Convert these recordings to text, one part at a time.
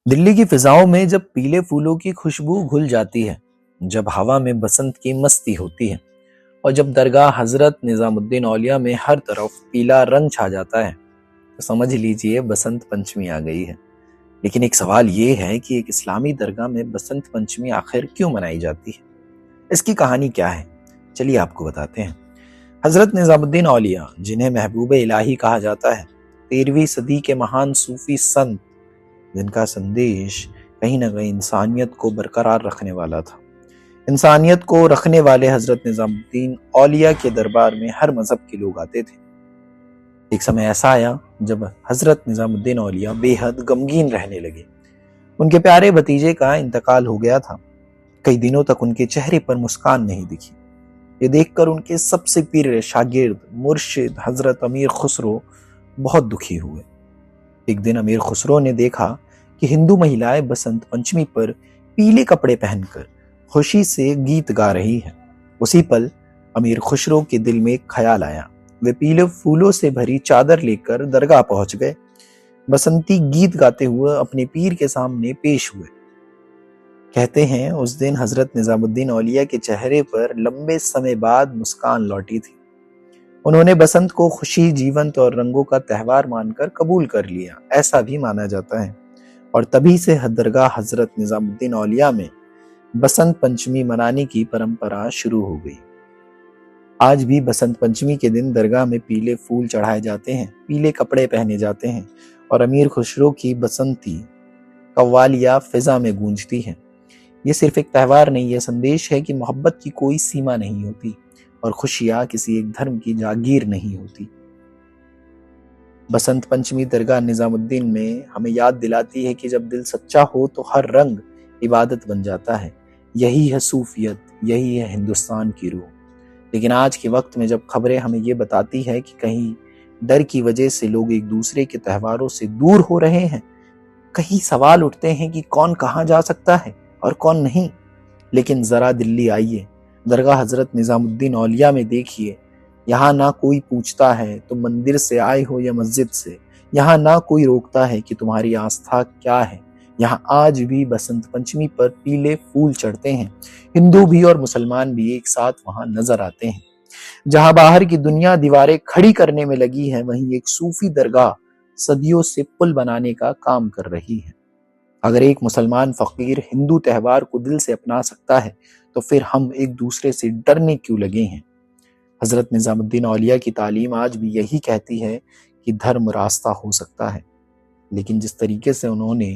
दिल्ली की फिजाओं में जब पीले फूलों की खुशबू घुल जाती है, जब हवा में बसंत की मस्ती होती है और जब दरगाह हजरत निजामुद्दीन औलिया में हर तरफ पीला रंग छा जाता है, तो समझ लीजिए बसंत पंचमी आ गई है। लेकिन एक सवाल ये है कि एक इस्लामी दरगाह में बसंत पंचमी आखिर क्यों मनाई जाती है? इसकी कहानी क्या है? चलिए आपको बताते हैं। हजरत निजामुद्दीन औलिया, जिन्हें महबूब इलाही कहा जाता है, 13वीं सदी के महान सूफी संत, जिनका संदेश कहीं ना कहीं इंसानियत को बरकरार रखने वाला था। इंसानियत को रखने वाले हजरत निजामुद्दीन औलिया के दरबार में हर मजहब के लोग आते थे। एक समय ऐसा आया जब हजरत निजामुद्दीन औलिया बेहद गमगीन रहने लगे। उनके प्यारे भतीजे का इंतकाल हो गया था। कई दिनों तक उनके चेहरे पर मुस्कान नहीं दिखी। ये देखकर उनके सबसे पीर शागिर्द मुर्शिद हजरत अमीर खुसरो बहुत दुखी हुए। एक दिन अमीर खुसरो ने देखा कि हिंदू महिलाएं बसंत पंचमी पर पीले कपड़े पहनकर खुशी से गीत गा रही हैं। उसी पल अमीर खुसरो के दिल में एक ख्याल आया। वे पीले फूलों से भरी चादर लेकर दरगाह पहुंच गए। बसंती गीत गाते हुए अपने पीर के सामने पेश हुए। कहते हैं उस दिन हजरत निजामुद्दीन औलिया के चेहरे पर लंबे समय बाद मुस्कान लौटी थी। उन्होंने बसंत को खुशी, जीवंत और रंगों का त्यौहार मानकर कबूल कर लिया, ऐसा भी माना जाता है। और तभी से दरगाह हजरत निजामुद्दीन औलिया में बसंत पंचमी मनाने की परंपरा शुरू हो गई। आज भी बसंत पंचमी के दिन दरगाह में पीले फूल चढ़ाए जाते हैं, पीले कपड़े पहने जाते हैं और अमीर खुसरो की बसंती कव्वालियां फिजा में गूंजती हैं। ये सिर्फ एक त्यौहार नहीं, यह संदेश है कि मोहब्बत की कोई सीमा नहीं होती और खुशियां किसी एक धर्म की जागीर नहीं होती। बसंत पंचमी दरगाह निजामुद्दीन में हमें याद दिलाती है कि जब दिल सच्चा हो तो हर रंग इबादत बन जाता है। यही है सूफियत, यही है हिंदुस्तान की रूह। लेकिन आज के वक्त में जब खबरें हमें ये बताती है कि कहीं डर की वजह से लोग एक दूसरे के त्योहारों से दूर हो रहे हैं, कहीं सवाल उठते हैं कि कौन कहाँ जा सकता है और कौन नहीं। लेकिन जरा दिल्ली आइए, दरगाह हजरत निजामुद्दीन औलिया में देखिए। यहाँ ना कोई पूछता है तुम मंदिर से आए हो या मस्जिद से। यहाँ ना कोई रोकता है कि तुम्हारी आस्था क्या है। यहाँ आज भी बसंत पंचमी पर पीले फूल चढ़ते हैं। हिंदू भी और मुसलमान भी एक साथ वहां नजर आते हैं। जहां बाहर की दुनिया दीवारें खड़ी करने में लगी है, वहीं एक सूफी दरगाह सदियों से पुल बनाने का काम कर रही है। अगर एक मुसलमान फकीर हिंदू त्यौहार को दिल से अपना सकता है, तो फिर हम एक दूसरे से डरने क्यों लगे हैं? हजरत निजामुद्दीन औलिया की तालीम आज भी यही कहती है कि धर्म रास्ता हो सकता है, लेकिन जिस तरीके से उन्होंने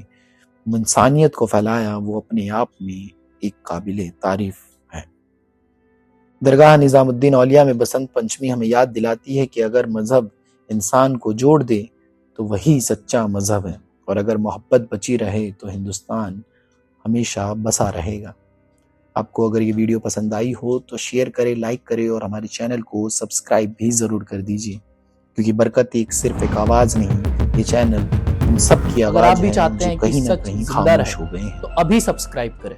इंसानियत को फैलाया वो अपने आप में एक काबिले तारीफ है। दरगाह निजामुद्दीन औलिया में बसंत पंचमी हमें याद दिलाती है कि अगर मजहब इंसान को जोड़ दे तो वही सच्चा मजहब है, और अगर मोहब्बत बची रहे तो हिंदुस्तान हमेशा बसा रहेगा। आपको अगर ये वीडियो पसंद आई हो तो शेयर करें, लाइक करें और हमारे चैनल को सब्सक्राइब भी ज़रूर कर दीजिए, क्योंकि बरकत सिर्फ एक आवाज़ नहीं, ये चैनल हम सब की आवाज़ है जो कहीं ना कहीं खामोश हो गए हैं। तो अभी सब्सक्राइब करें।